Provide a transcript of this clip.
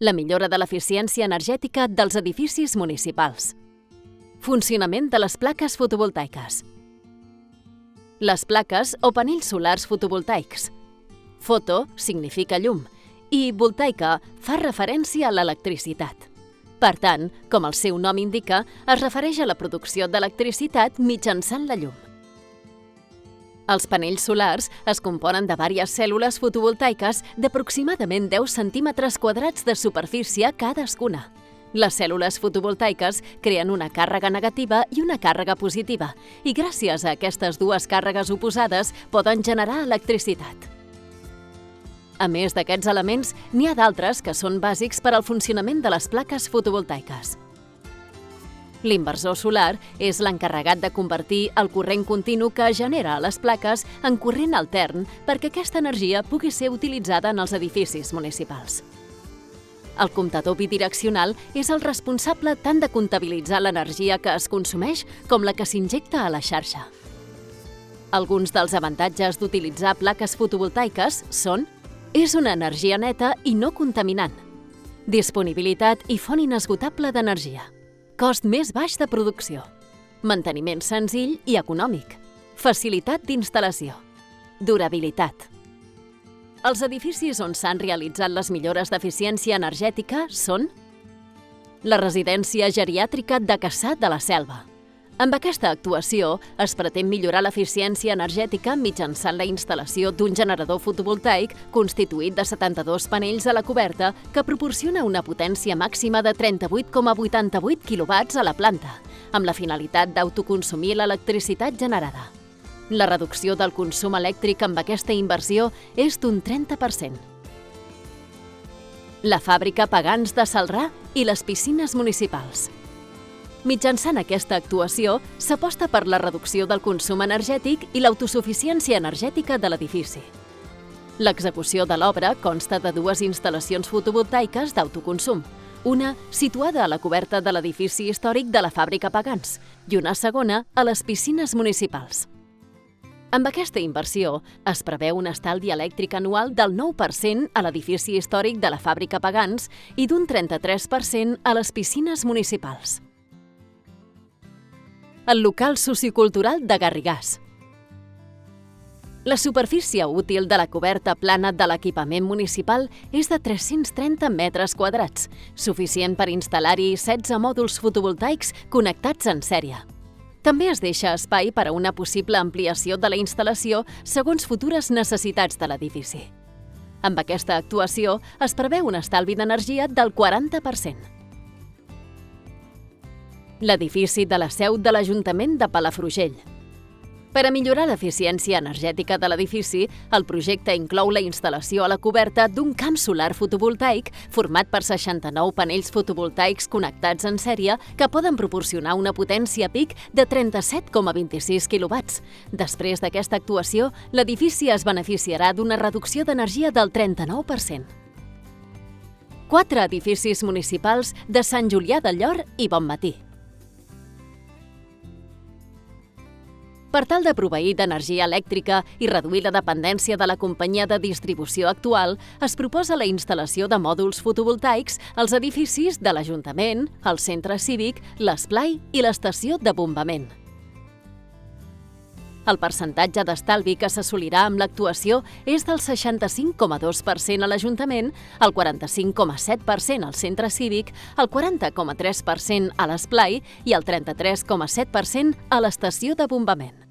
La millora de l'eficiència energètica dels edificis municipals. Funcionament de les plaques fotovoltaiques. Les plaques o panells solars fotovoltaics. Foto significa llum i voltaica fa referència a l'electricitat. Per tant, com el seu nom indica, es refereix a la producció d'electricitat mitjançant la llum. Els panells solars es componen de diverses cèl·lules fotovoltaiques d'aproximadament 10 centímetres quadrats de superfície cadascuna. Les cèl·lules fotovoltaiques creen una càrrega negativa i una càrrega positiva i gràcies a aquestes dues càrregues oposades poden generar electricitat. A més d'aquests elements, n'hi ha d'altres que són bàsics per al funcionament de les plaques fotovoltaiques. L'inversor solar és l'encarregat de convertir el corrent continu que genera a les plaques en corrent altern perquè aquesta energia pugui ser utilitzada en els edificis municipals. El comptador bidireccional és el responsable tant de comptabilitzar l'energia que es consumeix com la que s'injecta a la xarxa. Alguns dels avantatges d'utilitzar plaques fotovoltaiques són: és una energia neta i no contaminant, disponibilitat i font inesgotable d'energia, cost més baix de producció, manteniment senzill i econòmic, facilitat d'instal·lació, durabilitat. Els edificis on s'han realitzat les millores d'eficiència energètica són la residència geriàtrica de Cassà de la Selva. Amb aquesta actuació es pretén millorar l'eficiència energètica mitjançant la instal·lació d'un generador fotovoltaic constituït de 72 panells a la coberta que proporciona una potència màxima de 38,88 kW a la planta, amb la finalitat d'autoconsumir l'electricitat generada. La reducció del consum elèctric amb aquesta inversió és d'un 30%. La fàbrica Pagans de Celrà i les piscines municipals. Mitjançant aquesta actuació, s'aposta per la reducció del consum energètic i l'autosuficiència energètica de l'edifici. L'execució de l'obra consta de dues instal·lacions fotovoltaiques d'autoconsum, una situada a la coberta de l'edifici històric de la fàbrica Pagans i una segona a les piscines municipals. Amb aquesta inversió, es preveu un estalvi elèctric anual del 9% a l'edifici històric de la fàbrica Pagans i d'un 33% a les piscines municipals. El local sociocultural de Garrigàs. La superfície útil de la coberta plana de l'equipament municipal és de 330 metres quadrats, suficient per instal·lar-hi 16 mòduls fotovoltaics connectats en sèrie. També es deixa espai per a una possible ampliació de la instal·lació segons futures necessitats de l'edifici. Amb aquesta actuació es preveu un estalvi d'energia del 40%. L'edifici de la seu de l'Ajuntament de Palafrugell. Per a millorar l'eficiència energètica de l'edifici, el projecte inclou la instal·lació a la coberta d'un camp solar fotovoltaic format per 69 panells fotovoltaics connectats en sèrie que poden proporcionar una potència pic de 37,26 kW. Després d'aquesta actuació, l'edifici es beneficiarà d'una reducció d'energia del 39%. 4 edificis municipals de Sant Julià del Llor i Bonmatí. Per tal de proveir d'energia elèctrica i reduir la dependència de la companyia de distribució actual, es proposa la instal·lació de mòduls fotovoltaics als edificis de l'Ajuntament, el Centre Cívic, l'Esplai i l'Estació de Bombament. El percentatge d'estalvi que s'assolirà amb l'actuació és del 65,2% a l'Ajuntament, el 45,7% al Centre Cívic, el 40,3% a l'Esplai i el 33,7% a l'Estació de Bombament.